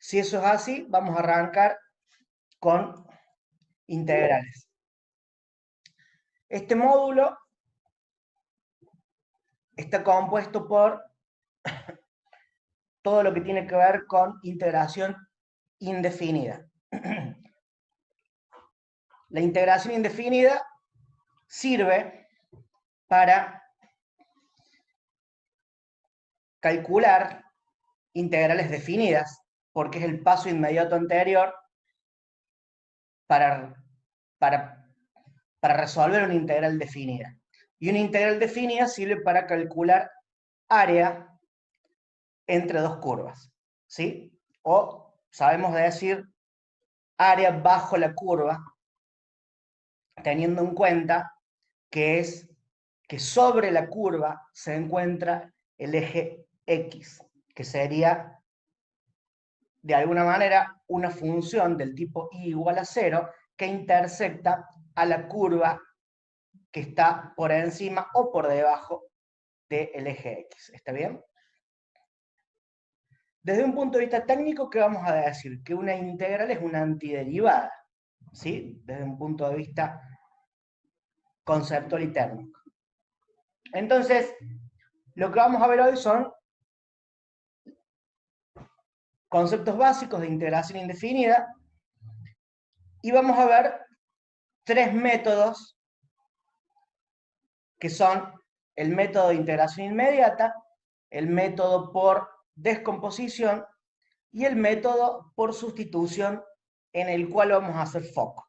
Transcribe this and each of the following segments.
Si eso es así, vamos a arrancar con integrales. Este módulo está compuesto por todo lo que tiene que ver con integración indefinida. La integración indefinida sirve para calcular integrales definidas, porque es el paso inmediato anterior para, para, para resolver una integral definida. Y una integral definida sirve para calcular área entre dos curvas, ¿sí? O sabemos decir área bajo la curva, teniendo en cuenta que es que sobre la curva se encuentra el eje X, que sería de alguna manera una función del tipo y igual a 0 que intersecta a la curva que está por encima o por debajo del eje X. ¿Está bien? Desde un punto de vista técnico, ¿qué vamos a decir? Que una integral es una antiderivada, ¿sí? Desde un punto de vista conceptual y técnico. Entonces, lo que vamos a ver hoy son conceptos básicos de integración indefinida y vamos a ver tres métodos que son el método de integración inmediata, el método por descomposición y el método por sustitución en el cual vamos a hacer foco.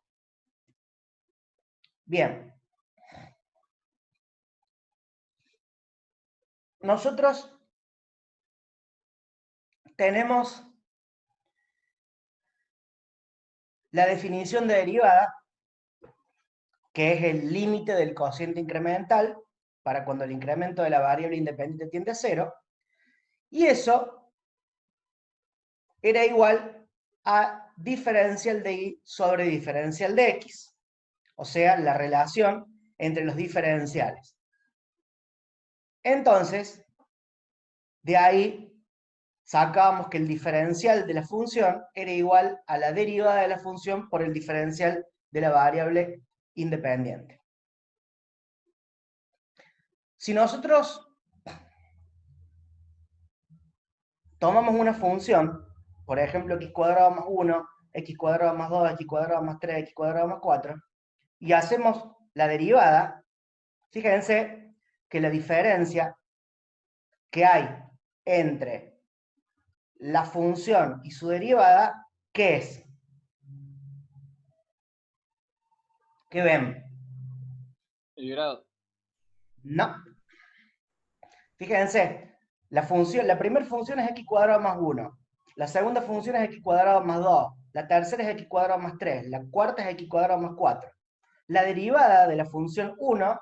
Bien. Nosotros tenemos la definición de derivada, que es el límite del cociente incremental para cuando el incremento de la variable independiente tiende a 0, y eso era igual a diferencial de y sobre diferencial de x, o sea, la relación entre los diferenciales. Entonces, de ahí sacábamos que el diferencial de la función era igual a la derivada de la función por el diferencial de la variable independiente. Si nosotros tomamos una función, por ejemplo, x cuadrado más 1, x cuadrado más 2, x cuadrado más 3, x cuadrado más 4, y hacemos la derivada, fíjense que la diferencia que hay entre la función y su derivada, ¿qué es? ¿Qué ven? El grado. No. Fíjense, la primera función es x cuadrado más 1, la segunda función es x cuadrado más 2, la tercera es x cuadrado más 3, la cuarta es x cuadrado más 4. La derivada de la función 1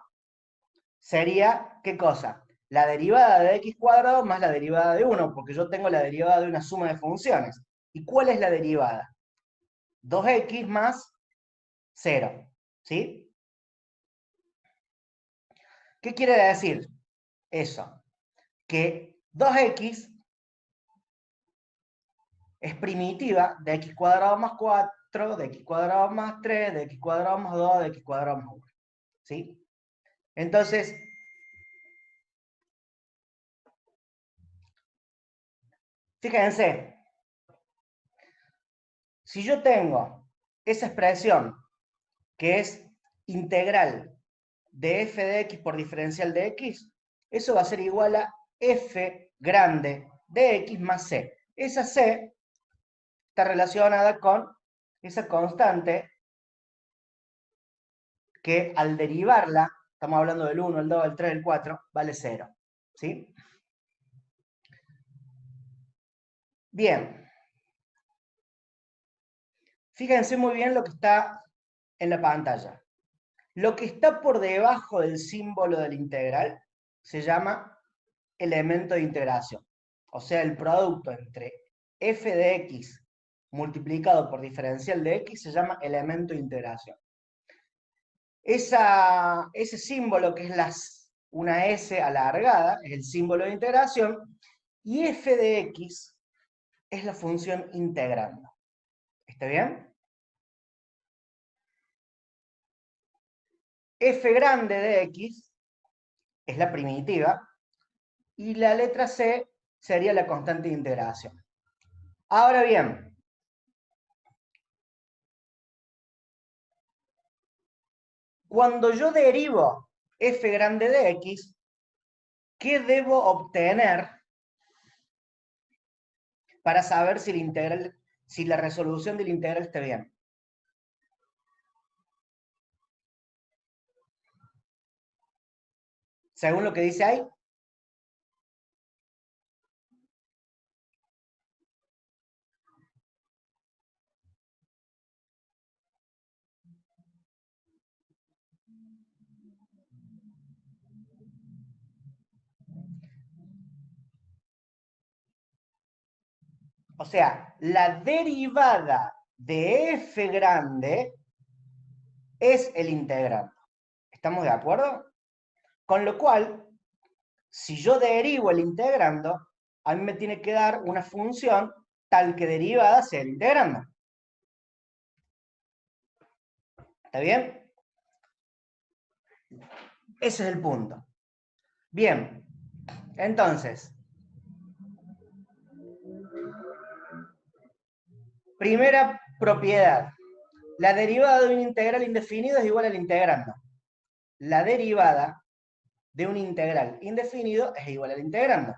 sería, ¿qué cosa? La derivada de x cuadrado más la derivada de 1, porque yo tengo la derivada de una suma de funciones. ¿Y cuál es la derivada? 2x más 0, ¿sí? ¿Qué quiere decir eso? Que 2x es primitiva de x cuadrado más 4, de x cuadrado más 3, de x cuadrado más 2, de x cuadrado más 1, ¿sí? Entonces, fíjense, si yo tengo esa expresión que es integral de f de x por diferencial de x, eso va a ser igual a f grande de x más c. Esa c está relacionada con esa constante que al derivarla, estamos hablando del 1, el 2, el 3, el 4, vale 0. ¿Sí? Bien. Fíjense muy bien lo que está en la pantalla. Lo que está por debajo del símbolo de la integral se llama elemento de integración. O sea, el producto entre f de x multiplicado por diferencial de x se llama elemento de integración. Ese símbolo que es una S alargada es el símbolo de integración, y f de x es la función integrando. ¿Está bien? F grande de X es la primitiva y la letra C sería la constante de integración. Ahora bien, cuando yo derivo F grande de X, ¿qué debo obtener para saber si la resolución del integral está bien? Según lo que dice ahí, o sea, la derivada de F grande es el integrando. ¿Estamos de acuerdo? Con lo cual, si yo derivo el integrando, a mí me tiene que dar una función tal que derivada sea el integrando. ¿Está bien? Ese es el punto. Bien, entonces, primera propiedad. La derivada de un integral indefinido es igual al integrando. La derivada de un integral indefinido es igual al integrando.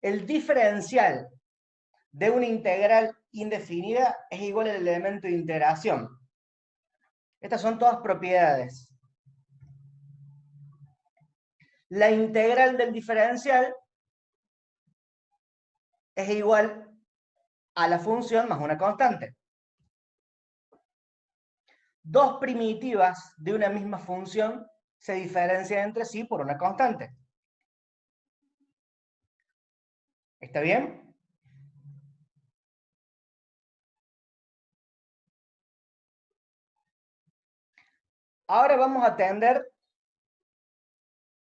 El diferencial de una integral indefinida es igual al elemento de integración. Estas son todas propiedades. La integral del diferencial es igual a la función más una constante. Dos primitivas de una misma función se diferencian entre sí por una constante. ¿Está bien? Ahora vamos a atender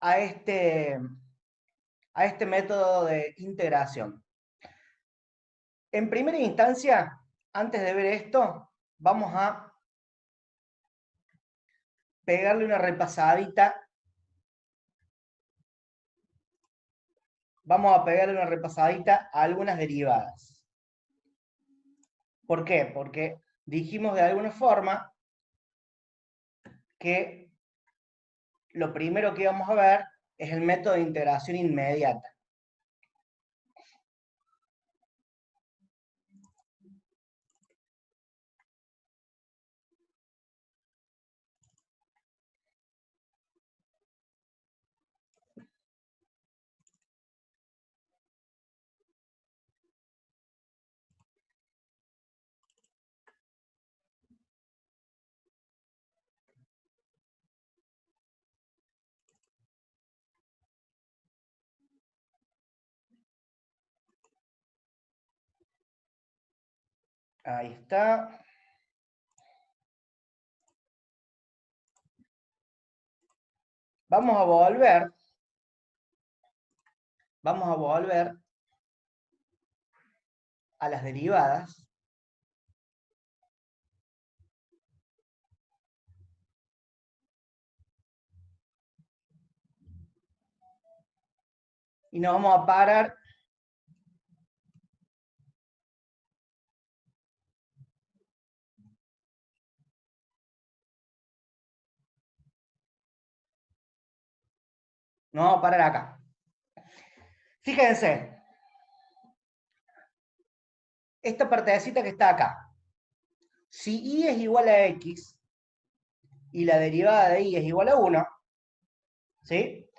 a este método de integración. En primera instancia, antes de ver esto, vamos a pegarle una repasadita. Vamos a pegarle una repasadita a algunas derivadas. ¿Por qué? Porque dijimos de alguna forma que lo primero que vamos a ver es el método de integración inmediata. Ahí está. Vamos a volver a las derivadas. Y nos vamos a parar acá. Fíjense, esta partecita que está acá. Si y es igual a x y la derivada de y es igual a 1, ¿sí?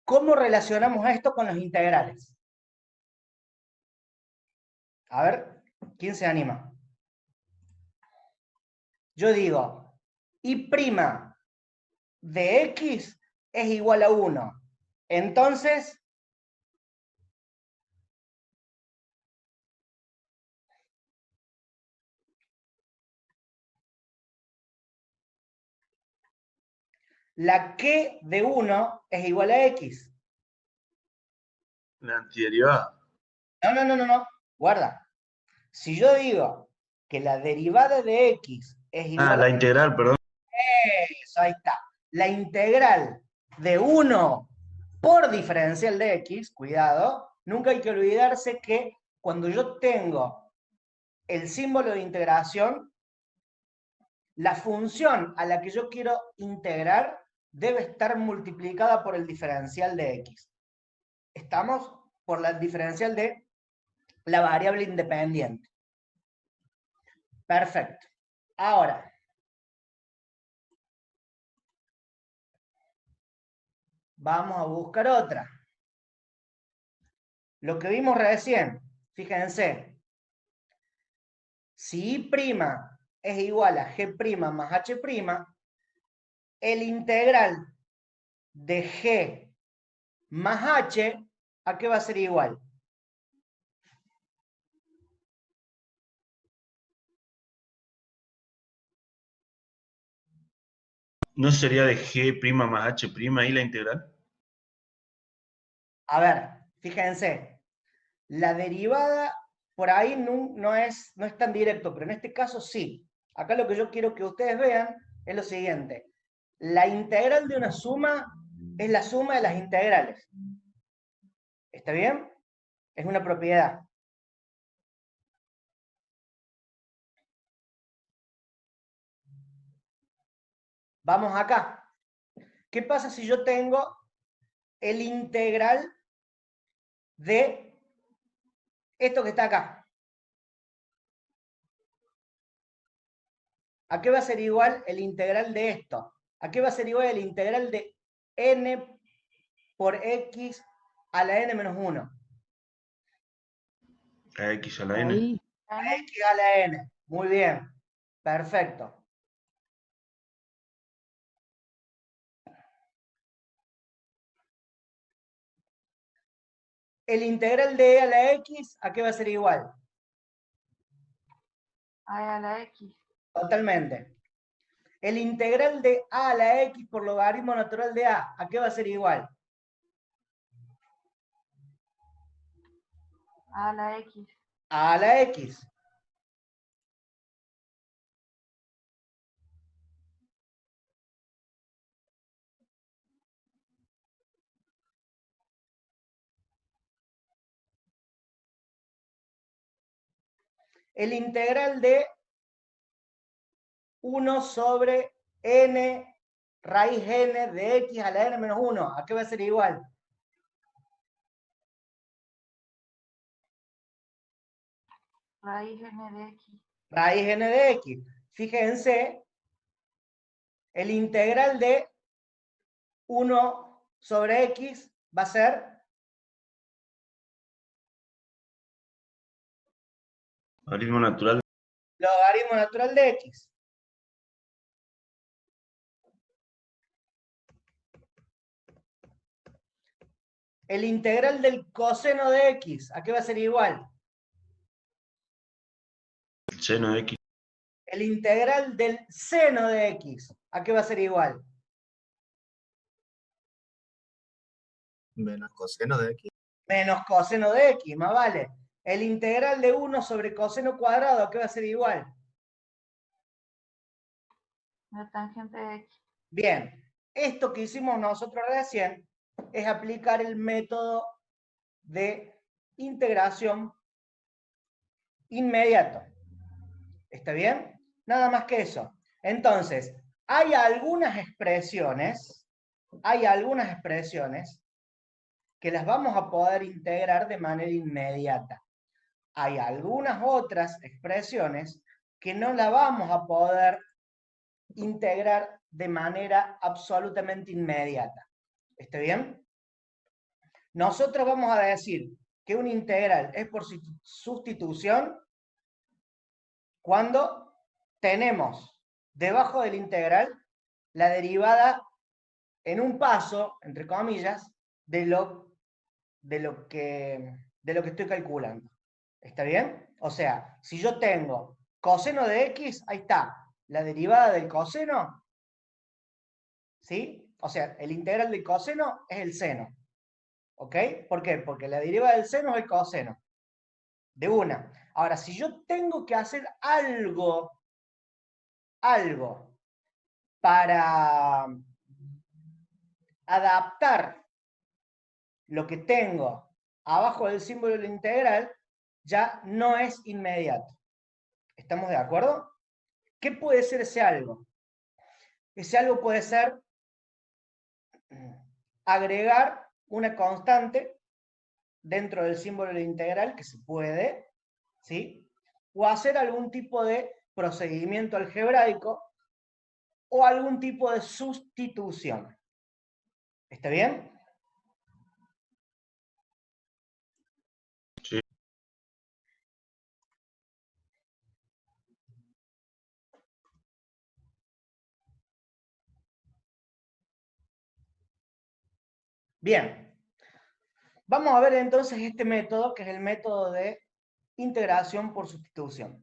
¿Cómo relacionamos esto con los integrales? A ver, ¿quién se anima? Yo digo, y' de x es igual a 1. Entonces, la que de 1 es igual a x. La antiderivada. No. Guarda. Si yo digo que la derivada de x es igual la integral, perdón. Eso, ahí está. La integral de 1 por diferencial de x, cuidado, nunca hay que olvidarse que cuando yo tengo el símbolo de integración, la función a la que yo quiero integrar debe estar multiplicada por el diferencial de x. Estamos por la diferencial de la variable independiente. Perfecto. Ahora, vamos a buscar otra. Lo que vimos recién, fíjense, si I' es igual a G' más H', el integral de G más H, ¿a qué va a ser igual? ¿No sería de G' más H' ahí la integral? A ver, fíjense, la derivada por ahí no es tan directo, pero en este caso sí. Acá lo que yo quiero que ustedes vean es lo siguiente. La integral de una suma es la suma de las integrales. ¿Está bien? Es una propiedad. Vamos acá. ¿Qué pasa si yo tengo el integral de esto que está acá? ¿A qué va a ser igual el integral de esto? ¿A qué va a ser igual el integral de n por x a la n menos 1? A X a la N. A x a la n. Muy bien. Perfecto. El integral de e a la x, ¿a qué va a ser igual? A la X. Totalmente. El integral de a a la x por logaritmo natural de ¿a qué va a ser igual? A la X. A la x. El integral de 1 sobre n raíz n de x a la n menos 1, ¿a qué va a ser igual? Raíz n de X. Raíz n de x. Fíjense, el integral de 1 sobre x va a ser Logaritmo natural. logaritmo natural de x. El integral del coseno de x, ¿a qué va a ser igual? Seno de X. El integral del seno de x, ¿a qué va a ser igual? Menos coseno de X. Menos coseno de x, más vale. El integral de 1 sobre coseno cuadrado, ¿a qué va a ser igual? La tangente de X. Bien, esto que hicimos nosotros recién es aplicar el método de integración inmediato. ¿Está bien? Nada más que eso. Entonces, hay algunas expresiones que las vamos a poder integrar de manera inmediata. Hay algunas otras expresiones que no las vamos a poder integrar de manera absolutamente inmediata. ¿Está bien? Nosotros vamos a decir que una integral es por sustitución cuando tenemos debajo de la integral la derivada en un paso, entre comillas, de lo que estoy calculando. ¿Está bien? O sea, si yo tengo coseno de x, ahí está, la derivada del coseno, ¿sí? O sea, el integral del coseno es el seno. ¿Ok? ¿Por qué? Porque la deriva del seno es el coseno. De una. Ahora, si yo tengo que hacer algo para adaptar lo que tengo abajo del símbolo de la integral, ya no es inmediato. ¿Estamos de acuerdo? ¿Qué puede ser ese algo? Ese algo puede ser agregar una constante dentro del símbolo de la integral, que se puede, ¿sí? O hacer algún tipo de procedimiento algebraico o algún tipo de sustitución. ¿Está bien? Sí. Bien. Vamos a ver entonces este método, que es el método de integración por sustitución.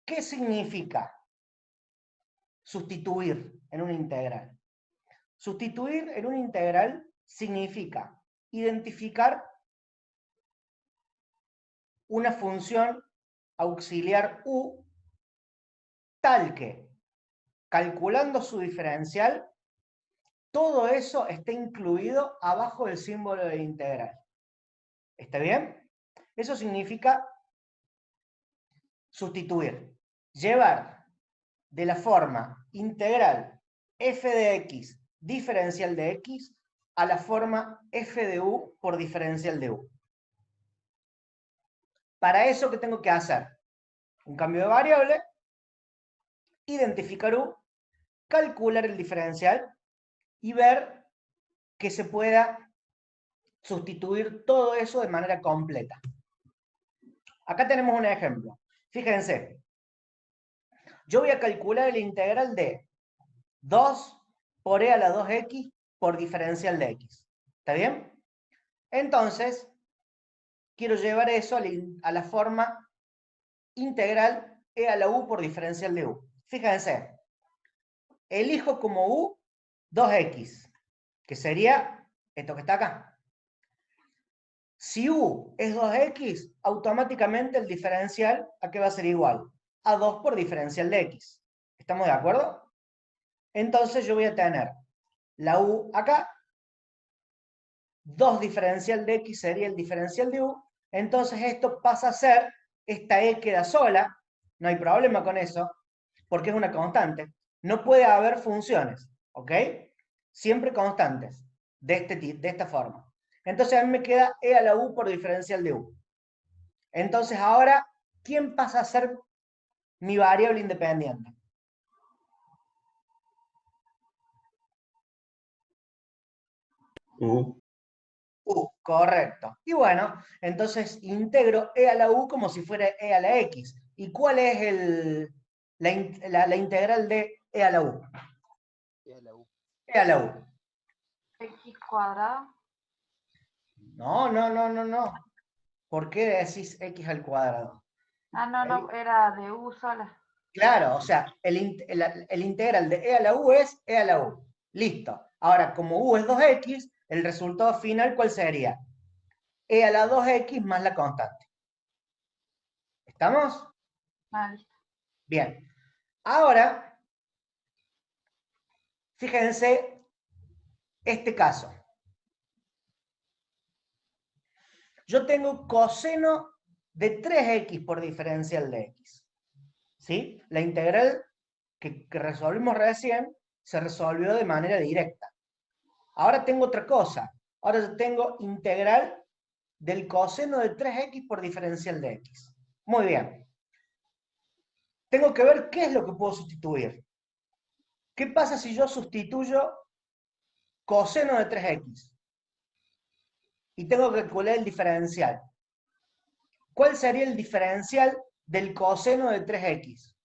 ¿Qué significa sustituir en una integral? Sustituir en una integral significa identificar una función auxiliar u tal que, calculando su diferencial, todo eso esté incluido abajo del símbolo de la integral. ¿Está bien? Eso significa sustituir. Llevar de la forma integral f de x diferencial de x a la forma f de u por diferencial de u. Para eso, ¿qué tengo que hacer? Un cambio de variable, identificar u, calcular el diferencial y ver que se pueda sustituir todo eso de manera completa. Acá tenemos un ejemplo. Fíjense, yo voy a calcular el integral de 2 por e a la 2x por diferencial de x. ¿Está bien? Entonces, quiero llevar eso a la forma integral e a la u por diferencial de u. Fíjense, elijo como u 2x, que sería esto que está acá. Si u es 2x, automáticamente el diferencial, ¿a qué va a ser igual? A 2 por diferencial de x. ¿Estamos de acuerdo? Entonces yo voy a tener la u acá, 2 diferencial de x sería el diferencial de u, entonces esto pasa a ser, esta e queda sola, no hay problema con eso, porque es una constante. No puede haber funciones, ¿ok? Siempre constantes, de esta forma. Entonces a mí me queda e a la u por diferencial de u. Entonces ahora, ¿quién pasa a ser mi variable independiente? Correcto. Y bueno, entonces integro e a la u como si fuera e a la x. ¿Y cuál es la integral de e a la u? E a la U. E a la u. X cuadrado. No. ¿Por qué decís x al cuadrado? Ah, no, era de U sola. Claro, o sea, el integral de e a la u es e a la u. Listo. Ahora, como u es 2x, el resultado final, ¿cuál sería? E a la 2x más la constante. ¿Estamos? Ah, listo. Bien. Ahora, fíjense este caso. Yo tengo coseno de 3x por diferencial de x. ¿Sí? La integral que resolvimos recién se resolvió de manera directa. Ahora tengo otra cosa. Ahora yo tengo integral del coseno de 3x por diferencial de x. Muy bien. Tengo que ver qué es lo que puedo sustituir. ¿Qué pasa si yo sustituyo coseno de 3x? Y tengo que calcular el diferencial. ¿Cuál sería el diferencial del coseno de 3x?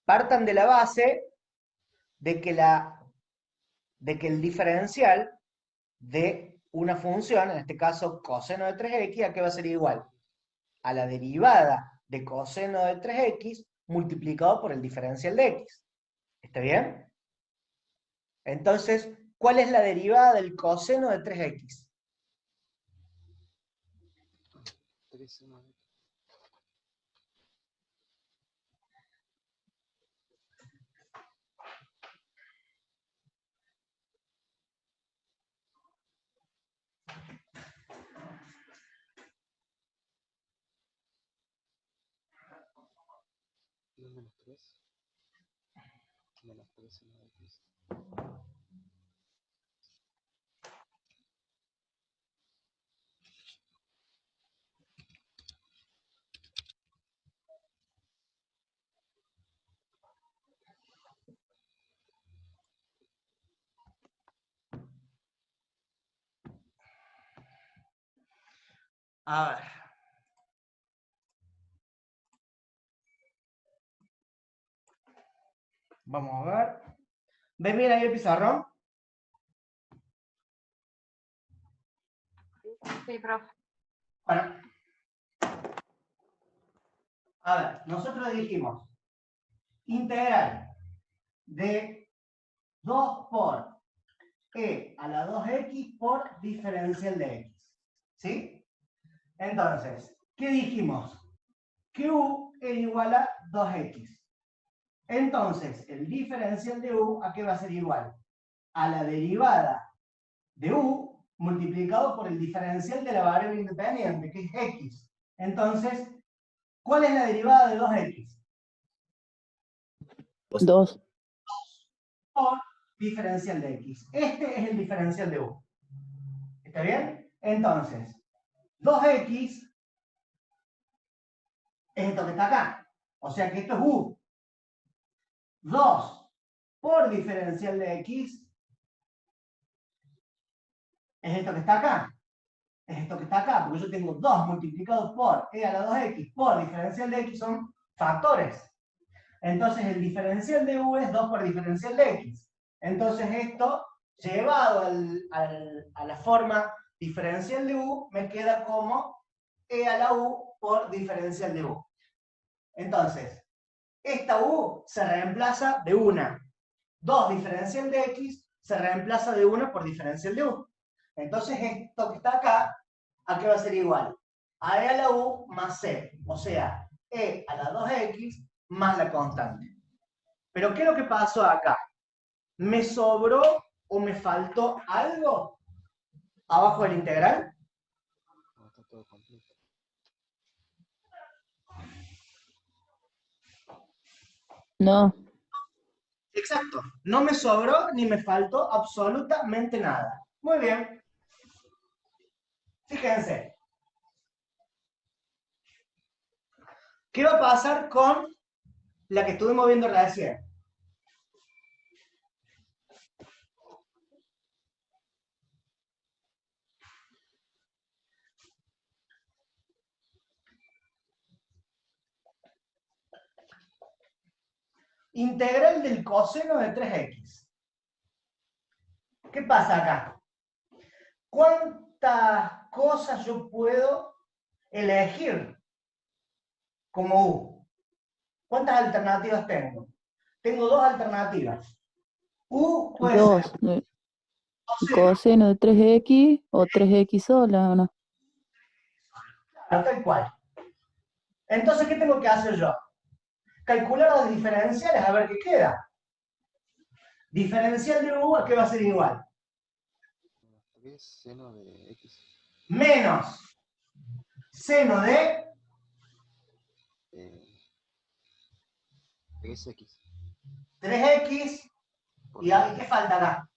Partan de la base de que, el diferencial de una función, en este caso coseno de 3x, ¿a qué va a ser igual? a la derivada de coseno de 3x multiplicado por el diferencial de x. ¿Está bien? Entonces, ¿cuál es la derivada del coseno de 3x? 3 seno de x. Menos 3. Menos 3 seno de x. A ver. Vamos a ver. ¿Ven bien ahí el pizarrón? Sí, profe. Bueno. A ver, nosotros dijimos integral de 2 por e a la 2x por diferencial de x. ¿Sí? Entonces, ¿qué dijimos? Que u es igual a 2x. Entonces, el diferencial de u, ¿a qué va a ser igual? A la derivada de u multiplicado por el diferencial de la variable independiente, que es x. Entonces, ¿cuál es la derivada de 2x? 2. Por diferencial de x. Este es el diferencial de u. ¿Está bien? Entonces, 2x es esto que está acá. O sea que esto es u. 2 por diferencial de x es esto que está acá. Es esto que está acá, porque yo tengo 2 multiplicado por e a la 2x por diferencial de x son factores. Entonces el diferencial de u es 2 por diferencial de x. Entonces esto, llevado a la forma diferencial de u, me queda como e a la u por diferencial de u. Entonces, esta u se reemplaza de una. 2 diferencial de x se reemplaza de 1 por diferencial de u. Entonces esto que está acá, ¿a qué va a ser igual? A e a la u más c. O sea, e a la 2x más la constante. Pero ¿qué es lo que pasó acá? ¿Me sobró o me faltó algo abajo del integral? No, está todo completo. No. Exacto. No me sobró ni me faltó absolutamente nada. Muy bien. Fíjense. ¿Qué va a pasar con la que estuvimos viendo recién? Integral del coseno de 3x. ¿Qué pasa acá? ¿Cuántas cosas yo puedo elegir como u? ¿Cuántas alternativas tengo? Tengo 2 alternativas. U puede 2. ser El coseno, coseno de 3x o 3x sola, ¿o no? tal cual. Entonces, ¿qué tengo que hacer yo? Calcular las diferenciales a ver qué queda. Diferencial de u, ¿a qué va a ser igual? Menos 3 seno de x. Menos seno de 3x. 3x. Por ¿Y qué falta acá?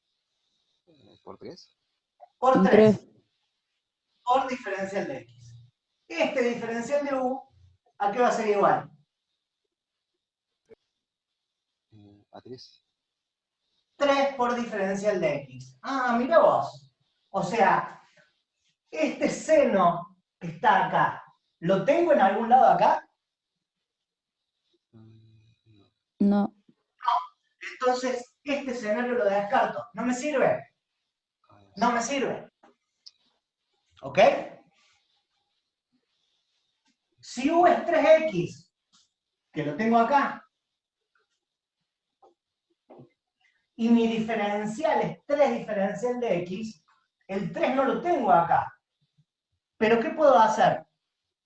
por 3. Por Un 3. 3. Por diferencial de x. Este diferencial de u, ¿a qué va a ser igual? A 3. 3 por diferencial de x. Ah, mira vos. O sea, este seno que está acá, ¿lo tengo en algún lado acá? No. No. Entonces, este escenario lo descarto. No me sirve. No me sirve. ¿Ok? Si u es 3x, que lo tengo acá, y mi diferencial es 3 diferencial de x, el 3 no lo tengo acá. Pero ¿qué puedo hacer?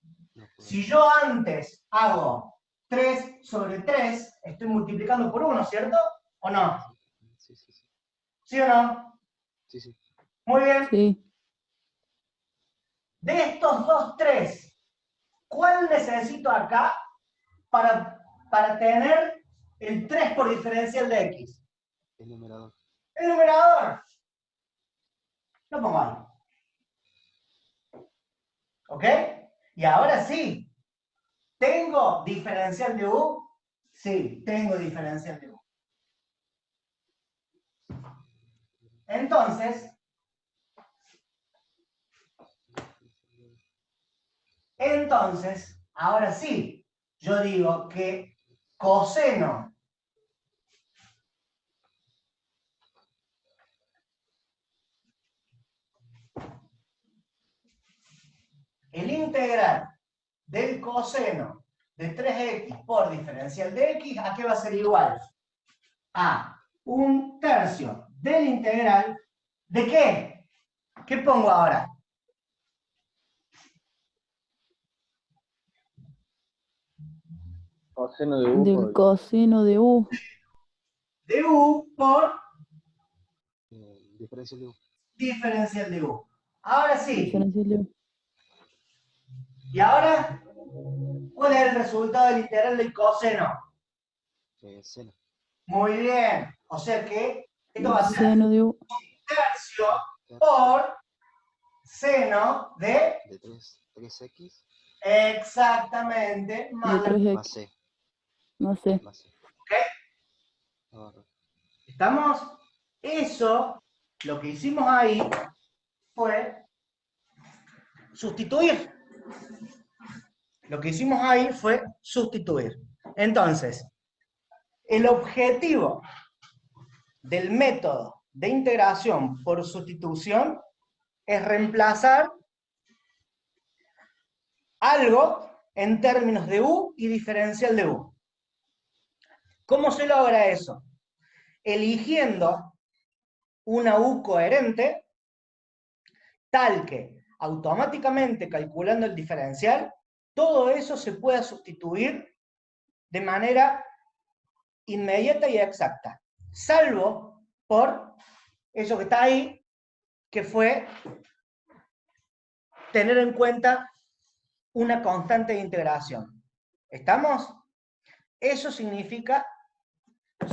No puedo. Si yo antes hago 3 sobre 3, estoy multiplicando por 1, ¿cierto? ¿O no? Sí, sí, sí. ¿Sí o no? Sí, sí. Muy bien. Sí. De estos dos 3, ¿cuál necesito acá para tener el 3 por diferencial de x? El numerador. El numerador. Lo pongo ahí. ¿Ok? Y ahora sí. ¿Tengo diferencial de u? Sí, tengo diferencial de u. Entonces, ahora sí, yo digo que coseno el integral del coseno de 3x por diferencial de x, ¿a qué va a ser igual? A 1/3 del integral, ¿de qué? ¿Qué pongo ahora? Coseno de U Del por coseno de U. De u por diferencial de U. diferencial de u. Ahora sí. Diferencial de U. ¿Y ahora? ¿Cuál es el resultado del integral del coseno? Seno. Muy bien. O sea que esto va a ser Seno de U. 1/3 por seno de... De 3x Exactamente. Más De la... 3x. más C. No sé. Más C. ¿Ok? Ahora. ¿Estamos? Eso, lo que hicimos ahí fue sustituir. Lo que hicimos ahí fue sustituir. Entonces, el objetivo del método de integración por sustitución es reemplazar algo en términos de u y diferencial de u. ¿Cómo se logra eso? Eligiendo una u coherente tal que automáticamente calculando el diferencial, todo eso se pueda sustituir de manera inmediata y exacta, salvo por eso que está ahí, que fue tener en cuenta una constante de integración. ¿Estamos? Eso significa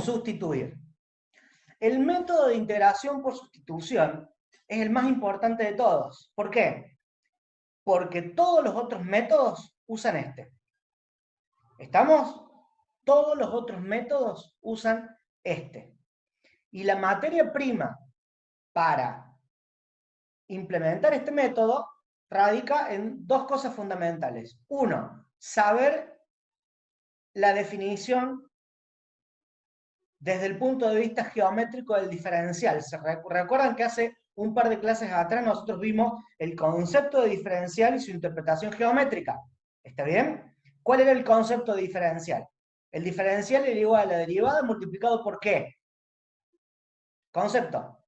sustituir. El método de integración por sustitución es el más importante de todos. ¿Por qué? Porque todos los otros métodos usan este. ¿Estamos? Todos los otros métodos usan este. Y la materia prima para implementar este método radica en dos cosas fundamentales. Uno, saber la definición desde el punto de vista geométrico del diferencial. ¿Se recuerdan que hace un par de clases atrás nosotros vimos el concepto de diferencial y su interpretación geométrica? ¿Está bien? ¿Cuál era el concepto de diferencial? El diferencial era igual a la derivada multiplicado por ¿qué? Concepto.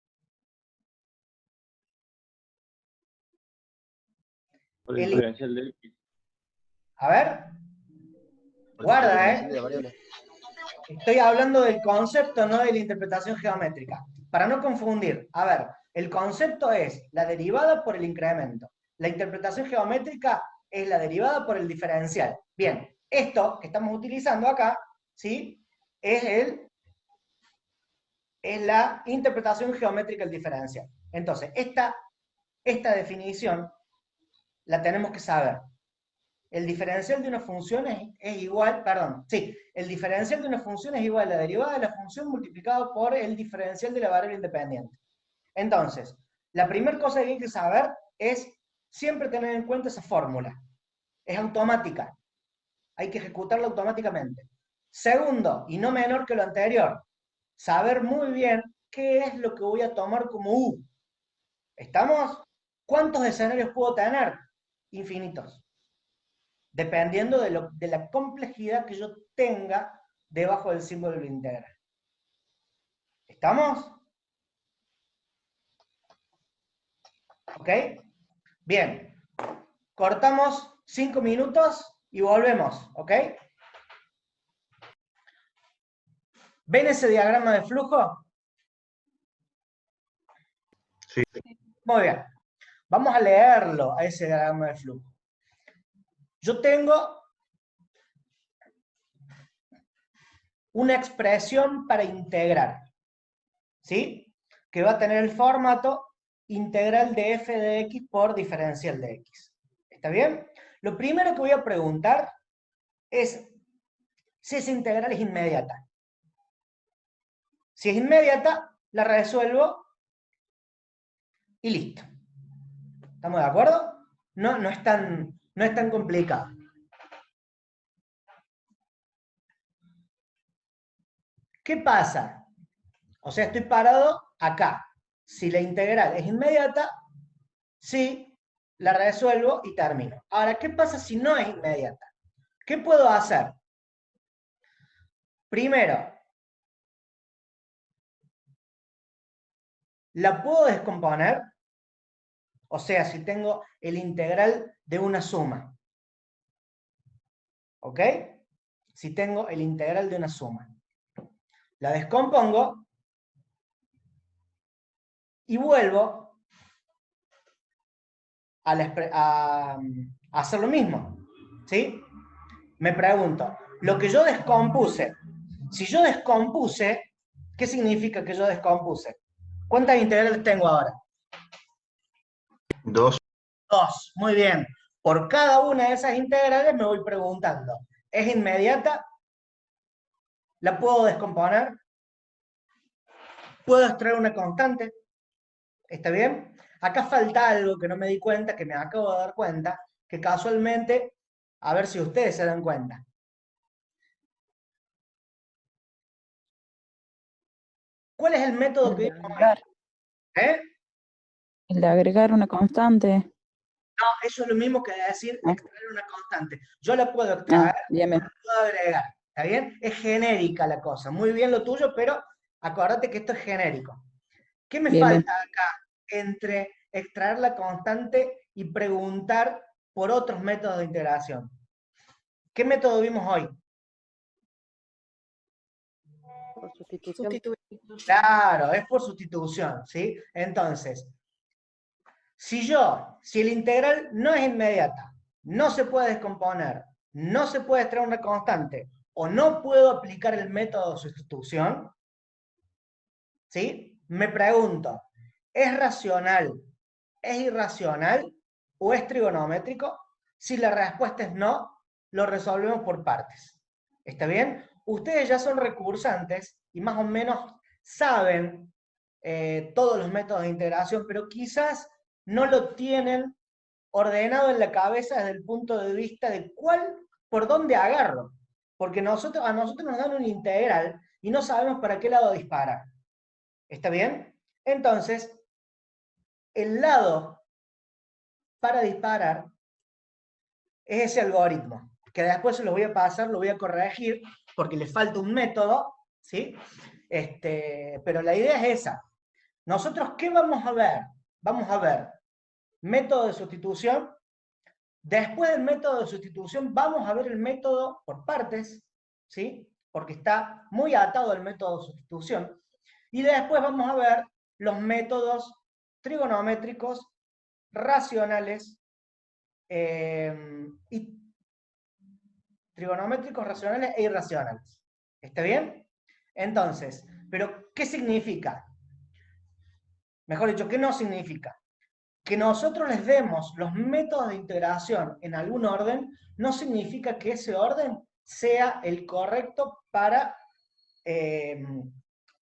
Por el diferencial de X. A ver. Guarda, ¿eh? Estoy hablando del concepto, no de la interpretación geométrica. Para no confundir, a ver, el concepto es la derivada por el incremento. La interpretación geométrica es la derivada por el diferencial. Bien, esto que estamos utilizando acá, ¿sí? Es la interpretación geométrica del diferencial. Entonces, esta definición la tenemos que saber. El diferencial de una función es igual, perdón, sí, el diferencial de una función es igual a la derivada de la función multiplicado por el diferencial de la variable independiente. Entonces, la primera cosa que hay que saber es siempre tener en cuenta esa fórmula. Es automática. Hay que ejecutarla automáticamente. Segundo, y no menor que lo anterior, saber muy bien qué es lo que voy a tomar como u. ¿Estamos? ¿Cuántos escenarios puedo tener? Infinitos. dependiendo de la complejidad que yo tenga debajo del símbolo de la integral. ¿Estamos? ¿Ok? Bien. Cortamos 5 minutos y volvemos, ¿ok? ¿Ven ese diagrama de flujo? Sí. Muy bien. Vamos a leerlo a ese diagrama de flujo. Yo tengo una expresión para integrar, ¿sí? Que va a tener el formato integral de f de x por diferencial de x. ¿Está bien? Lo primero que voy a preguntar es si esa integral es inmediata. Si es inmediata, la resuelvo y listo. ¿Estamos de acuerdo? No es tan complicado. ¿Qué pasa? O sea, estoy parado acá. Si la integral es inmediata, sí, la resuelvo y termino. Ahora, ¿qué pasa si no es inmediata? ¿Qué puedo hacer? Primero, la puedo descomponer. O sea, si tengo el integral de una suma. ¿Ok? Si tengo el integral de una suma. La descompongo y vuelvo a hacer lo mismo. ¿Sí? Me pregunto, lo que yo descompuse, si yo descompuse, ¿qué significa que yo descompuse? ¿Cuántas integrales tengo ahora? 2. 2, muy bien. Por cada una de esas integrales me voy preguntando, ¿es inmediata? ¿La puedo descomponer? ¿Puedo extraer una constante? ¿Está bien? Acá falta algo que no me di cuenta, que me acabo de dar cuenta, que casualmente, a ver si ustedes se dan cuenta. ¿Cuál es el método que El de vimos agregar, hoy? ¿Eh? el de agregar una constante. No, eso es lo mismo que decir Ah. extraer una constante. Yo la puedo extraer, Bien, bien. la puedo agregar. ¿Está bien? Es genérica la cosa. Muy bien lo tuyo, pero acordate que esto es genérico. ¿Qué me Bien, bien. falta acá entre extraer la constante y preguntar por otros métodos de integración? ¿Qué método vimos hoy? Por sustitución. Claro, es por sustitución, ¿sí? Entonces, si el integral no es inmediata, no se puede descomponer, no se puede extraer una constante, o no puedo aplicar el método de sustitución, ¿sí? Me pregunto, ¿es racional, es irracional o es trigonométrico? Si la respuesta es no, lo resolvemos por partes. ¿Está bien? Ustedes ya son recursantes y más o menos saben todos los métodos de integración, pero quizás no lo tienen ordenado en la cabeza desde el punto de vista de por dónde agarro. Porque a nosotros nos dan un integral y no sabemos para qué lado disparar. ¿Está bien? Entonces, el lado para disparar es ese algoritmo, que después se lo voy a pasar, lo voy a corregir, porque le falta un método, ¿sí? Pero la idea es esa. Nosotros, ¿qué vamos a ver? Vamos a ver método de sustitución. Después del método de sustitución vamos a ver el método por partes, ¿sí? Porque está muy atado al método de sustitución. Y después vamos a ver los métodos trigonométricos, racionales, racionales e irracionales. ¿Está bien? Entonces, ¿pero qué significa? Mejor dicho, ¿qué no significa? Que nosotros les demos los métodos de integración en algún orden, no significa que ese orden sea el correcto para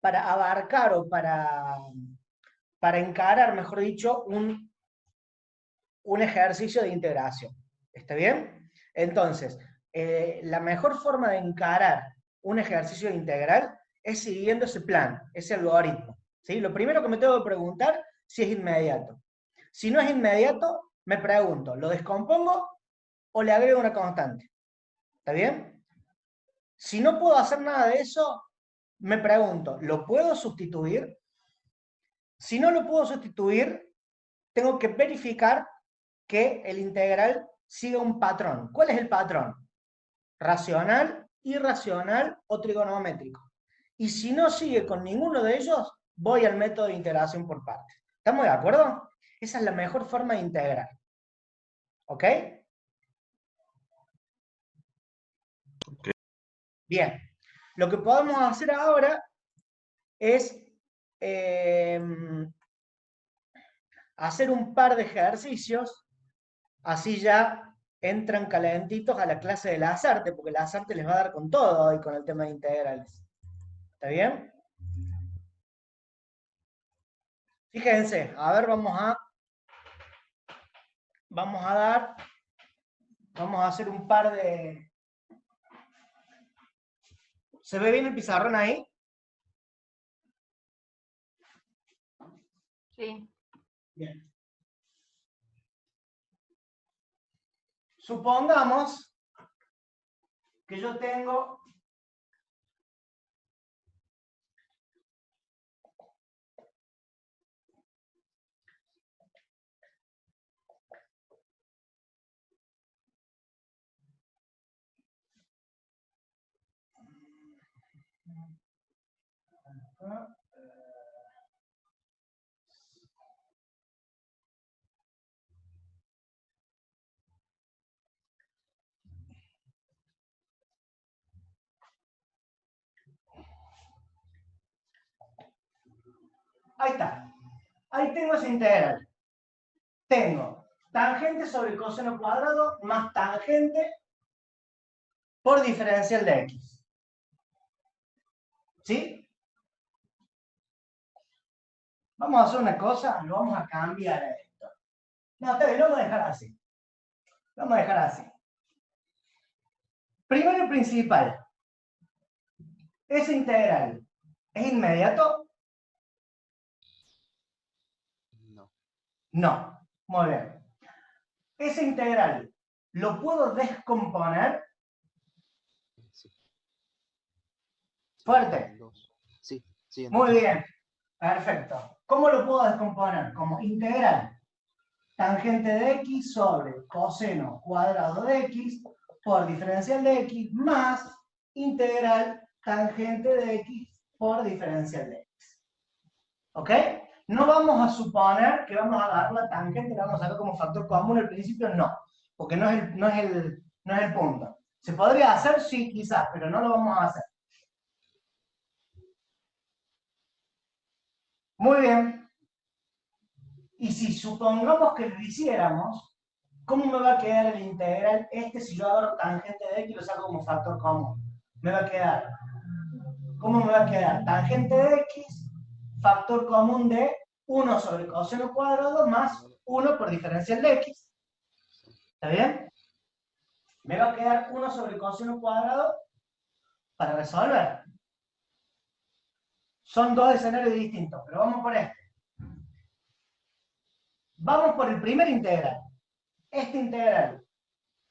abarcar o para encarar, mejor dicho, un ejercicio de integración. ¿Está bien? Entonces, la mejor forma de encarar un ejercicio integral es siguiendo ese plan, ese algoritmo. ¿Sí? Lo primero que me tengo que preguntar si es inmediato. Si no es inmediato, me pregunto, ¿lo descompongo o le agrego una constante. ¿Está bien? Si no puedo hacer nada de eso, me pregunto, ¿lo puedo sustituir? Si no lo puedo sustituir, tengo que verificar que el integral siga un patrón. ¿Cuál es el patrón? Racional, irracional o trigonométrico. Y si no sigue con ninguno de ellos, voy al método de integración por partes. ¿Estamos de acuerdo? Esa es la mejor forma de integrar. ¿Ok? Bien. Lo que podemos hacer ahora es hacer un par de ejercicios, así ya entran calentitos a la clase de Lasarte, porque Lasarte les va a dar con todo hoy con el tema de integrales. ¿Está bien? Fíjense, a ver, vamos a hacer un par de... ¿Se ve bien el pizarrón ahí? Sí. Bien. Supongamos que yo tengo ahí está. Ahí tengo ese integral. Tengo tangente sobre coseno cuadrado más tangente por diferencial de x. ¿Sí? Vamos a hacer una cosa, lo vamos a cambiar a esto. No, lo vamos a dejar así. Lo vamos a dejar así. Primero y principal. ¿Ese integral es inmediato? No. No. Muy bien. ¿Ese integral lo puedo descomponer? Sí. Fuerte. Sí, sí. Muy bien. Perfecto. ¿Cómo lo puedo descomponer? Como integral tangente de x sobre coseno cuadrado de x por diferencial de x más integral tangente de x por diferencial de x. ¿Ok? No vamos a suponer que vamos a agarrar la tangente y la vamos a sacar como factor común al principio, no. Porque no es el punto. ¿Se podría hacer? Sí, quizás, pero no lo vamos a hacer. Muy bien. Y si supongamos que lo hiciéramos, ¿cómo me va a quedar el integral este si yo agarro tangente de x y lo saco como factor común? Me va a quedar, ¿cómo me va a quedar? Tangente de x, factor común de 1 sobre coseno cuadrado más 1 por diferencial de x. ¿Está bien? Me va a quedar 1 sobre coseno cuadrado para resolver. Son dos escenarios distintos, pero vamos por este. Vamos por el primer integral. Este integral,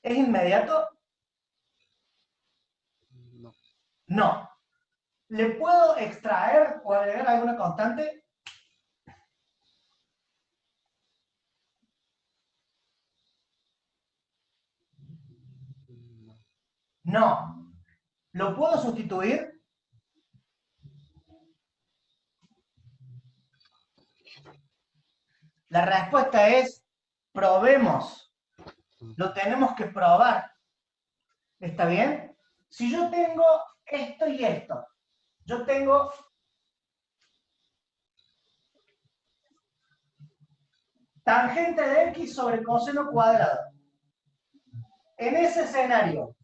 ¿es inmediato? No. No. ¿Le puedo extraer o agregar alguna constante? No. No. ¿Lo puedo sustituir? La respuesta es, probemos. Lo tenemos que probar. ¿Está bien? Si yo tengo esto y esto, yo tengo tangente de x sobre coseno cuadrado. En ese escenario,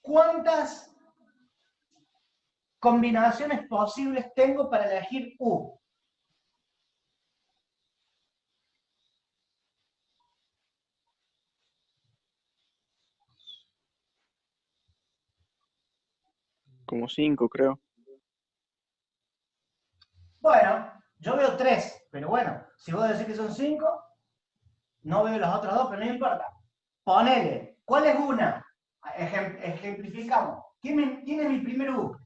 ¿cuántas combinaciones posibles tengo para elegir u? Como 5, creo. Bueno, yo veo 3, pero bueno, si vos decís que son 5, no veo los otros dos, pero no importa. Ponele ¿Cuál es una? Ejemplificamos. ¿Quién es mi primer U?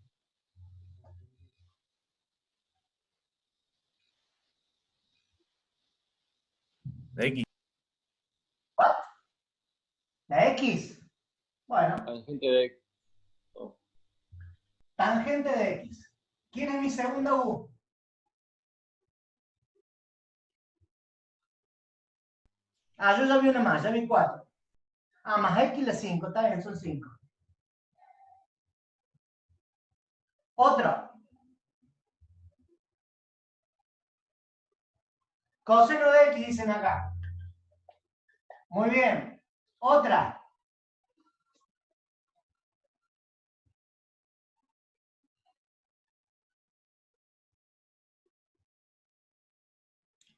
La X. ¿What? ¿La X? Bueno, Tangente de. tangente de X. ¿Quién es mi segunda U? Ah, yo ya vi una más, ya vi 4. Ah, más X la 5, está bien, son 5. Otro. Coseno de X dicen acá. Muy bien. Otra.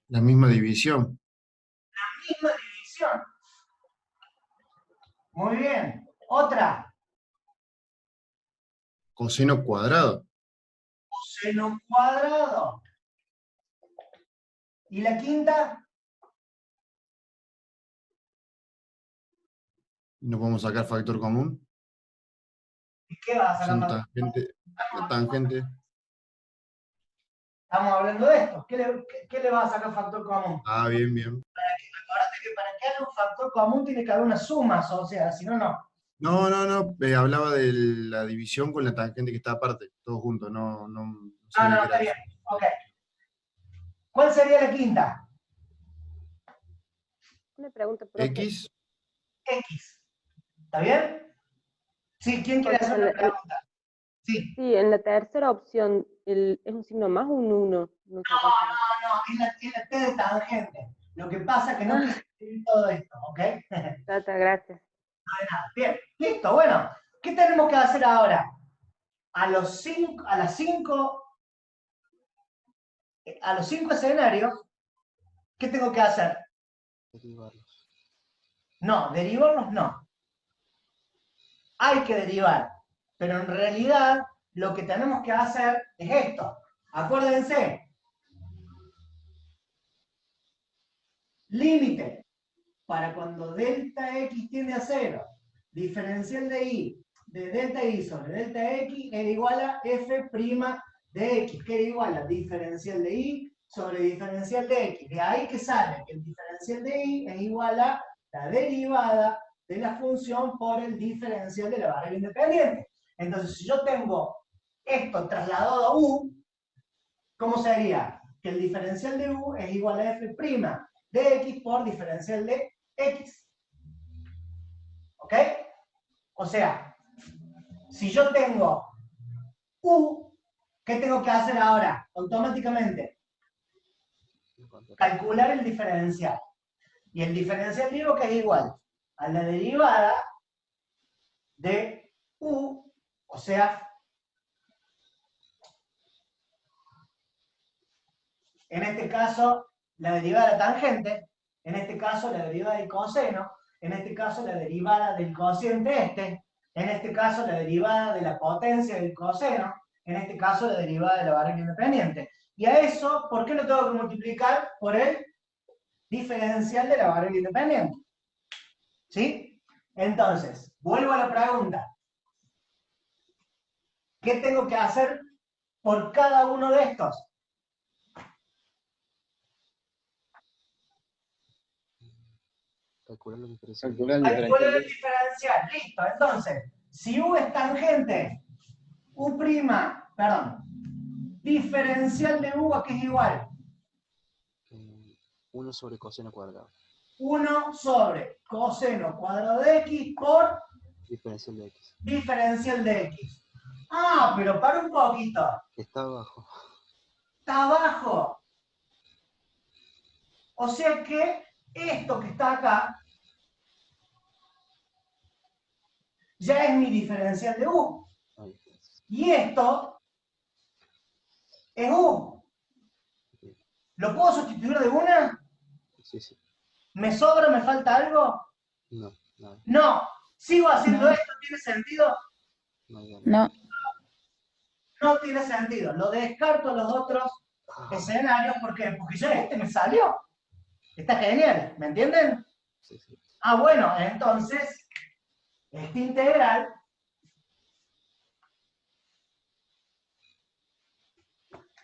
La misma división. Misma división. Muy bien. Otra. Coseno cuadrado. Coseno cuadrado. ¿Y la quinta? No podemos sacar factor común. ¿Y qué vas a Son sacar? tangente. La tangente. Estamos hablando de esto. ¿Qué le vas a sacar factor común? Ah, bien, bien. Acuérdate que para que haya un factor común tiene que haber una suma asociada, si no, no. No, no, no. Hablaba de la división con la tangente que está aparte. Todo junto. No, no, no Ah, sabía no, que está era bien. eso. Ok. ¿Cuál sería la quinta? Una pregunta, profe. X. X. ¿Está bien? Sí, ¿quién quiere hacer una pregunta? Sí. Sí, en la tercera opción, ¿es un signo más o un 1? No sé cuál será. No, es la T de tangente. Lo que pasa es que no quise escribir todo esto, ¿ok? Tata, gracias. Bien, listo, bueno. ¿Qué tenemos que hacer ahora? A los 5 escenarios, ¿qué tengo que hacer? Derivarlos. No, derivarlos no. Hay que derivar, pero en realidad lo que tenemos que hacer es esto. Acuérdense. Límite. Para cuando delta X tiende a 0, diferencial de I de delta I sobre delta X era igual a F' de X, que era igual a diferencial de I sobre diferencial de X. De ahí que sale que el diferencial de I es igual a la derivada de la función por el diferencial de la variable independiente. Entonces, si yo tengo esto trasladado a U, ¿cómo sería? Que el diferencial de U es igual a F' de X por diferencial de X. ¿Ok? O sea, si yo tengo U, ¿qué tengo que hacer ahora? Automáticamente. Calcular el diferencial. Y el diferencial digo que es igual a la derivada de U, o sea, en este caso, la derivada de la tangente, en este caso, la derivada del coseno, en este caso, la derivada del cociente este, en este caso, la derivada de la potencia del coseno, en este caso, la derivada de la variable independiente. Y a eso, ¿por qué lo tengo que multiplicar por el diferencial de la variable independiente? ¿Sí? Entonces, vuelvo a la pregunta. ¿Qué tengo que hacer por cada uno de estos? Calcular los diferenciales. Calcular el Calcular el diferencial. diferencial. Listo. Entonces, si U es tangente, U', perdón, diferencial de U a qué es igual. 1 sobre coseno cuadrado. 1 sobre coseno cuadrado de X por Diferencial de X. diferencial de X. Ah, pero para un poquito. Está abajo. Está abajo. O sea que esto que está acá ya es mi diferencial de U. Ahí está. Y esto es U. ¿Lo puedo sustituir de una? Sí, sí. ¿Me sobra? ¿Me falta algo? No, nada. No. ¿Sigo haciendo No. esto? ¿Tiene sentido? No hay ganas. No, No tiene sentido. Lo descarto los otros escenarios. ¿Por qué? Porque ya este me salió. Está genial. ¿Me entienden? Sí, sí. Ah, bueno, entonces Este integral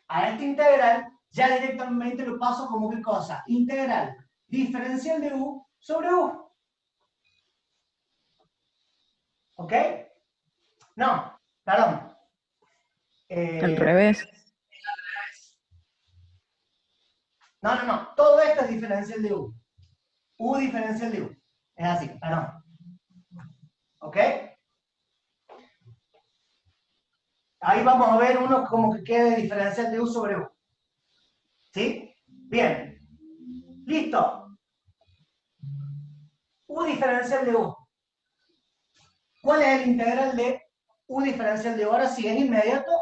a este integral ya directamente lo paso como ¿qué cosa? Integral diferencial de u sobre u. ¿Ok? No, perdón. Al revés. No. Todo esto es diferencial de u. U diferencial de u. Es así, perdón. ¿Ok? Ahí vamos a ver uno como que quede diferencial de u sobre u. ¿Sí? Bien. Listo. U diferencial de u. ¿Cuál es el integral de u diferencial de u? Ahora sí, ¿es inmediato?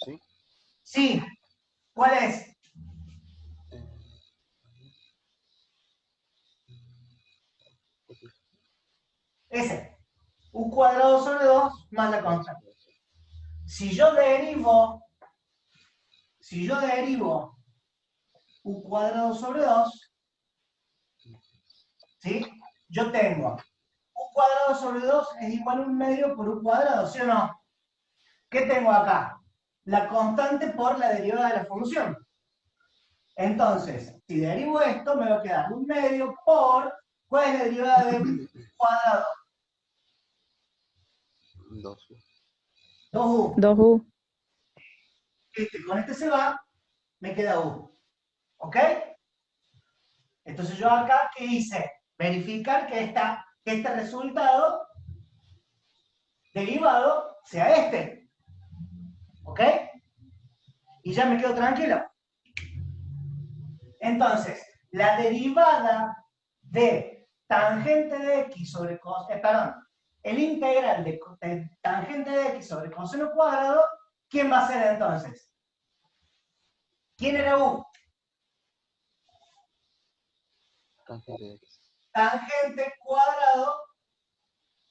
Sí. Sí. ¿Cuál es? eh, Ese. U cuadrado sobre 2 más la constante. Si yo derivo u cuadrado sobre 2, ¿sí? Yo tengo u cuadrado sobre 2 es igual a 1/2 por u cuadrado, ¿sí o no? ¿Qué tengo acá? La constante por la derivada de la función. Entonces, si derivo esto, me va a quedar 1/2 por, ¿cuál es la derivada de u cuadrado? 2. 2u. 2u. Con este se va, me queda u. ¿Ok? Entonces yo acá, ¿qué hice? Verificar que este resultado derivado sea este. ¿Ok? Y ya me quedo tranquilo. Entonces, la derivada de tangente de x sobre coseno, perdón, el integral de tangente de x sobre coseno cuadrado, ¿quién va a ser entonces? ¿Quién era u? Tangente de x. Tangente cuadrado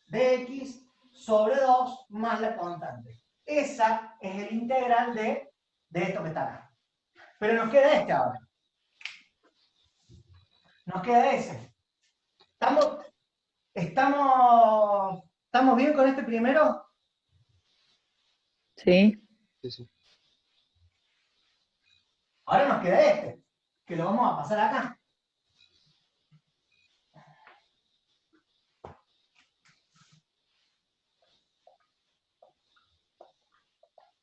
de x sobre 2 más la constante. Esa es el integral de esto que está acá. Pero nos queda este ahora. Nos queda ese. ¿Estamos bien con este primero? Sí. Sí, sí. Ahora nos queda este, que lo vamos a pasar acá.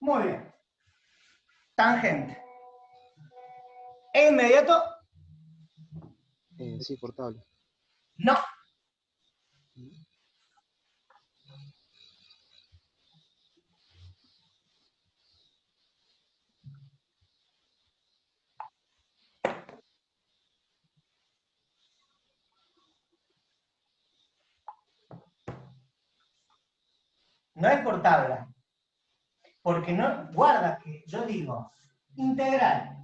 Muy bien. Tangente. ¿Es inmediato? Sí, portable. No. No es por tabla. Porque no, guarda que yo digo, integral,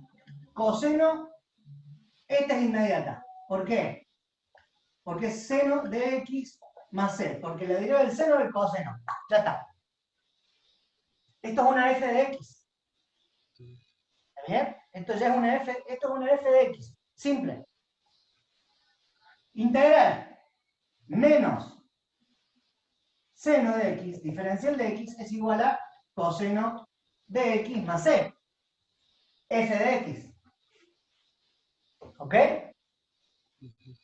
coseno, esta es inmediata. ¿Por qué? Porque es seno de x más c. Porque la derivada del seno es el coseno. Ya está. Esto es una f de x. ¿Está bien? Esto ya es una f de x. Simple. Integral menos seno de x, diferencial de x, es igual a coseno de x más c. F de x. ¿Ok?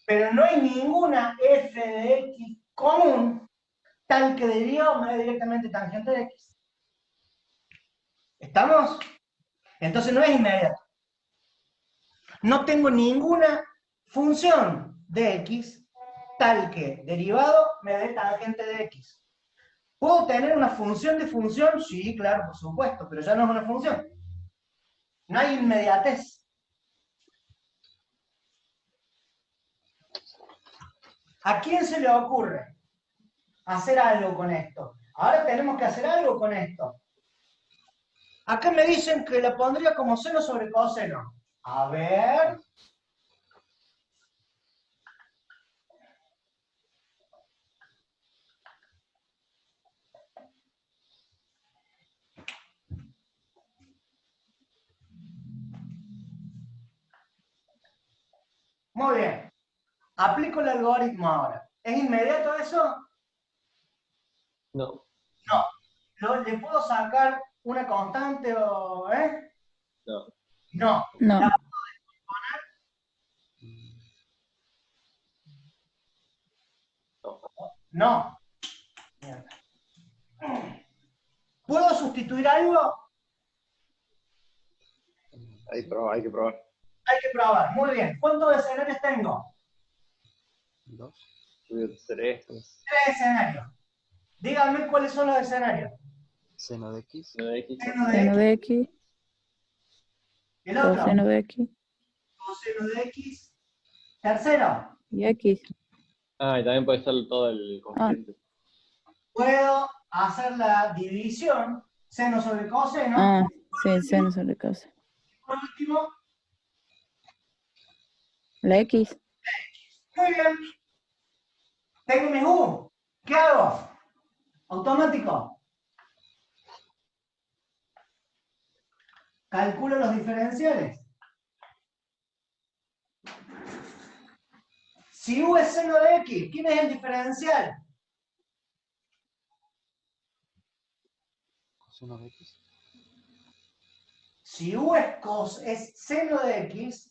Pero no hay ninguna f de x común tal que deriva o me dé directamente tangente de x. ¿Estamos? Entonces no es inmediato. No tengo ninguna función de x tal que derivado me dé tangente de x. ¿Puedo tener una función de función? Sí, claro, por supuesto, pero ya no es una función. No hay inmediatez. ¿A quién se le ocurre hacer algo con esto? Ahora tenemos que hacer algo con esto. Acá me dicen que la pondría como seno sobre coseno. A ver. Muy bien. Aplico el algoritmo ahora. ¿Es inmediato eso? No. ¿Le puedo sacar una constante o...? No. No. No. No. Mierda. ¿Puedo sustituir algo? Hay que probar. Hay que probar. Muy bien. ¿Cuántos escenarios tengo? 2. 3. 3 escenarios. Díganme cuáles son los escenarios. Seno de X. Seno de X. Seno de Seno X. de X, El otro. coseno de X Coseno de X. Tercero. y X. Ah, y también puede ser todo el cociente. Puedo hacer la división. Seno sobre coseno. Ah, sí, seno sobre coseno. Por último. La X. Muy bien. Tengo mi U. ¿Qué hago? Automático. Calculo los diferenciales. Si U es seno de X, ¿quién es el diferencial? Coseno de X. Si U es seno de X,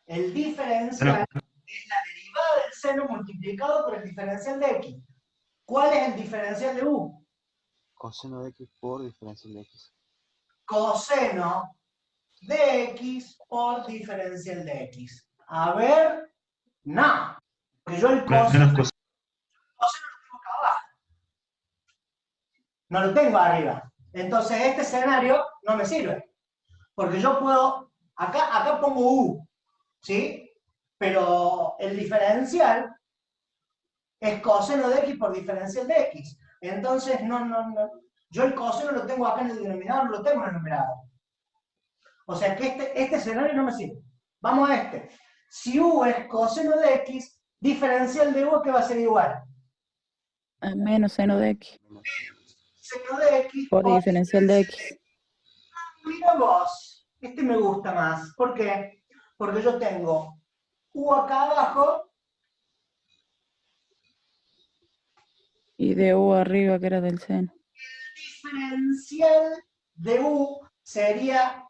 el diferencial es la derivada del seno multiplicado por el diferencial de X. ¿Cuál es el diferencial de U? Coseno de X por diferencial de X. Coseno de X por diferencial de X. A ver, no. Porque yo el coseno Menos lo tengo acá abajo. No lo tengo arriba. Entonces este escenario no me sirve. Porque yo puedo, acá pongo U, ¿sí? Pero el diferencial es coseno de X por diferencial de X. Entonces, no. Yo el coseno lo tengo acá en el denominador, no lo tengo en el numerador. O sea que este escenario no me sirve. Vamos a este. Si U es coseno de X, diferencial de U, ¿qué va a ser igual? Menos seno de X Seno de X por diferencial de X. Mira vos, este me gusta más. ¿Por qué? Porque yo tengo U acá abajo Y de U arriba, que era del seno. diferencial de U sería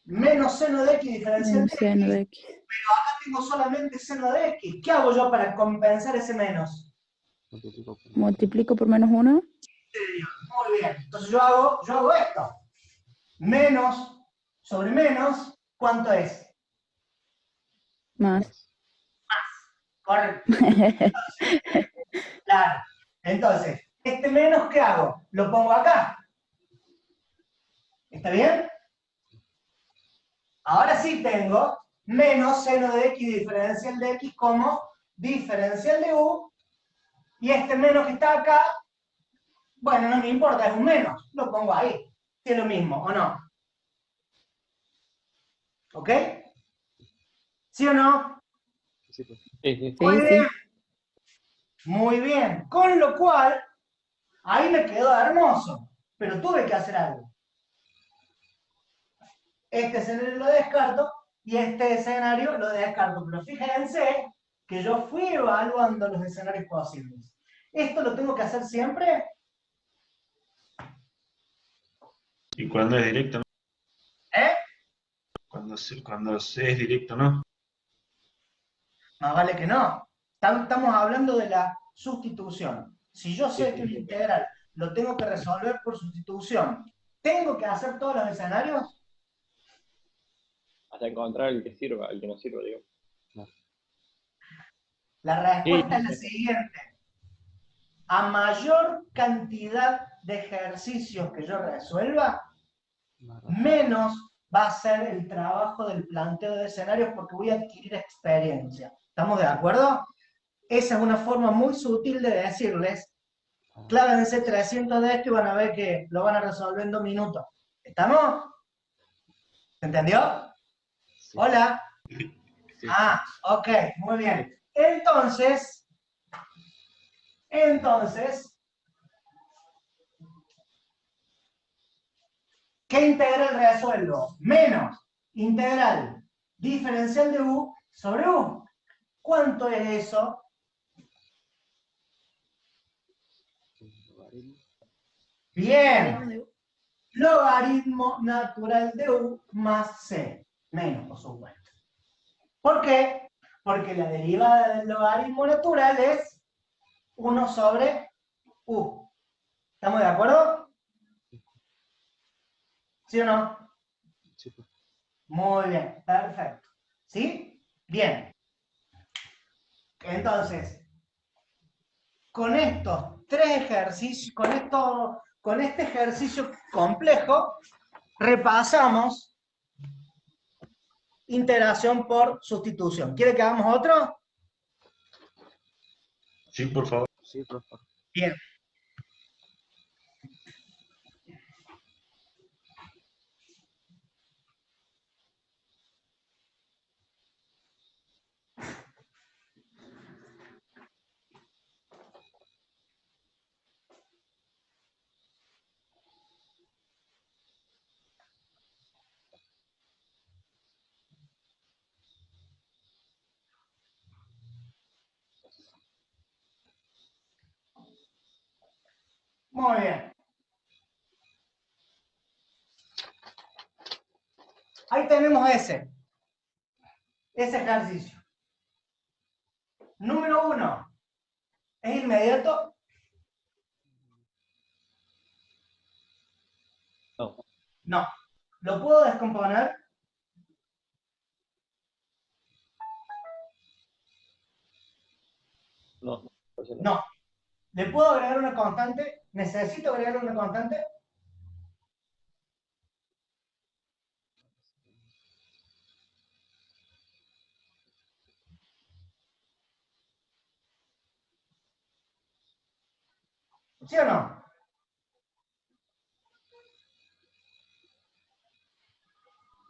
menos seno de X diferencial Menos de seno X. de X. Acá tengo solamente seno de X. ¿Qué hago yo para compensar ese menos? Multiplico por menos 1. Muy bien. Entonces yo hago esto. Menos sobre menos, ¿cuánto es? Más. Correcto. Claro. Entonces, este menos, ¿qué hago? Lo pongo acá. ¿Está bien? Ahora sí tengo menos seno de X diferencial de X como diferencial de U. Y este menos que está acá, bueno, no me importa, es un menos. Lo pongo ahí. Si es lo mismo, ¿o no? ¿Ok? ¿Sí o no? Sí, pues. Sí, Muy sí. bien. Muy bien. Con lo cual, ahí me quedó hermoso. Pero tuve que hacer algo. Este escenario lo descarto y este escenario lo descarto. Pero fíjense que yo fui evaluando los escenarios posibles. ¿Esto lo tengo que hacer siempre? Y cuando es directo, ¿no? ¿Eh? Cuando es directo, ¿no? Más vale que no. Estamos hablando de la sustitución. Si yo sé que el integral lo tengo que resolver por sustitución, ¿tengo que hacer todos los escenarios? Hasta encontrar el que sirva, el que no sirva, digo. La respuesta es la siguiente. A mayor cantidad de ejercicios que yo resuelva, menos va a ser el trabajo del planteo de escenarios porque voy a adquirir experiencia. ¿Estamos de acuerdo? Esa es una forma muy sutil de decirles, clávense 300 de esto y van a ver que lo van a resolver en 2 minutos. ¿Estamos? ¿Se entendió? Sí. Hola. Sí. Ah, ok, muy bien. Entonces, ¿qué integral resuelvo? Menos integral diferencial de U sobre U. ¿Cuánto es eso? Logaritmo. Bien. Logaritmo natural de u más c. Menos, por supuesto. ¿Por qué? Porque la derivada del logaritmo natural es 1 sobre u. ¿Estamos de acuerdo? ¿Sí o no? Sí, profe. Muy bien, perfecto. ¿Sí? Bien. Entonces, con estos tres ejercicios, con este ejercicio complejo, repasamos integración por sustitución. ¿Quiere que hagamos otro? Sí, por favor. Sí, profe. Bien. Muy bien. Ahí tenemos ese ejercicio. Número 1. ¿Es inmediato? No. No. ¿Lo puedo descomponer? No. Profe, no. No. ¿Le puedo agregar una constante? ¿Necesito agregar una constante? ¿Sí o no?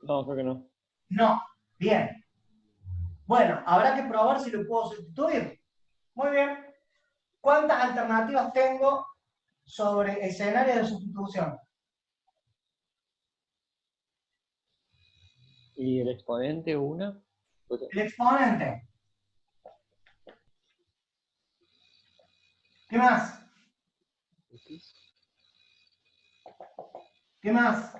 No, creo que no. No. Bien. Bueno, habrá que probar si lo puedo sustituir. Muy bien. ¿Cuántas alternativas tengo sobre escenarios de sustitución? ¿Y el exponente una? Profe, El exponente. ¿Qué más? X. ¿Qué más?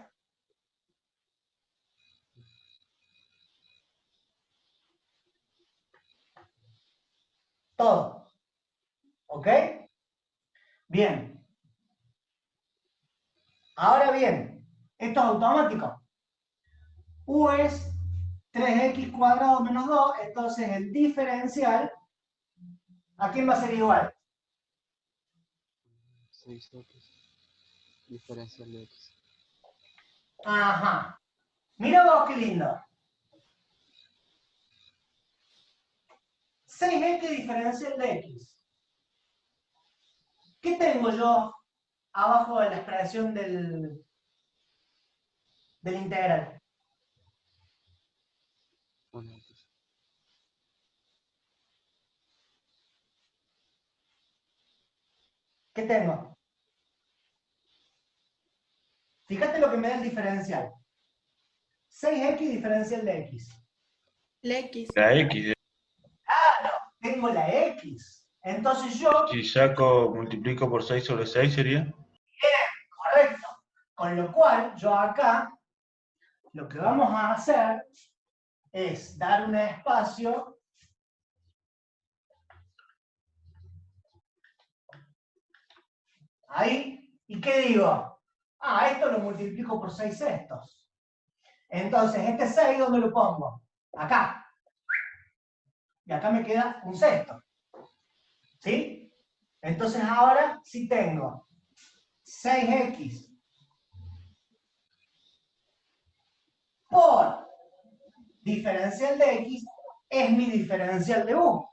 Todo. ¿Ok? Bien. Ahora bien, esto es automático. U es 3x cuadrado menos 2, entonces el diferencial, ¿a quién va a ser igual? 6x. Diferencial de X. Ajá. Mira vos qué lindo. 6x diferencial de x. ¿Qué tengo yo abajo de la expresión del integral? Una X. ¿Qué tengo? Fíjate lo que me da el diferencial. 6x diferencial de x. La X. La X. Tengo la x. Entonces yo, Si saco, multiplico por 6 sobre 6 sería. correcto. Con lo cual, yo acá, lo que vamos a hacer es dar un espacio ahí. ¿Y qué digo? Ah, esto lo multiplico por 6/6. Entonces, este 6, ¿dónde lo pongo? Acá. Y acá me queda un sexto. ¿Sí? Entonces ahora sí tengo 6x por diferencial de x es mi diferencial de u.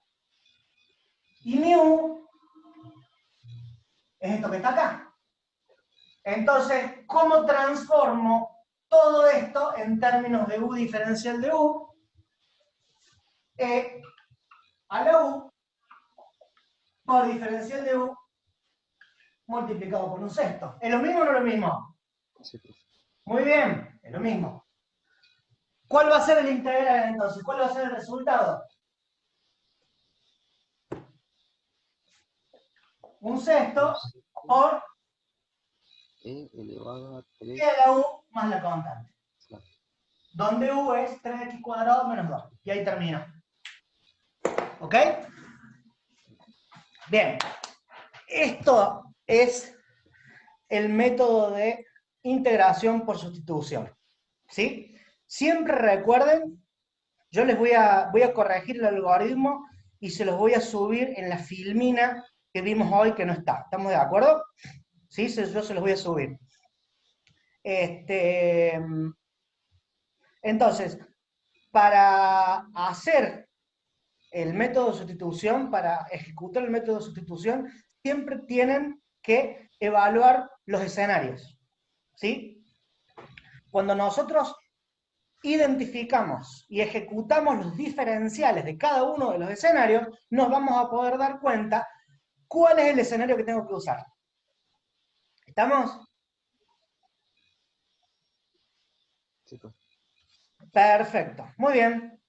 Y mi u es esto que está acá. Entonces, ¿cómo transformo todo esto en términos de u diferencial de u? E a la u por diferencial de u multiplicado por un sexto. ¿Es lo mismo o no es lo mismo? Sí, profe. Muy bien, es lo mismo. ¿Cuál va a ser el integral entonces? ¿Cuál va a ser el resultado? 1 sexto por E elevado a 3. queda la u más la constante. Claro. Donde u es 3x cuadrado menos 2. Y ahí termina. ¿Ok? Bien. Esto es el método de integración por sustitución. ¿Sí? Siempre recuerden, yo les voy a corregir el algoritmo y se los voy a subir en la filmina que vimos hoy que no está. ¿Estamos de acuerdo? Sí, yo se los voy a subir. Entonces, para hacer el método de sustitución, para ejecutar el método de sustitución, siempre tienen que evaluar los escenarios. ¿Sí? Cuando nosotros identificamos y ejecutamos los diferenciales de cada uno de los escenarios, nos vamos a poder dar cuenta cuál es el escenario que tengo que usar. ¿Estamos? Sí, pues. Perfecto. Muy bien.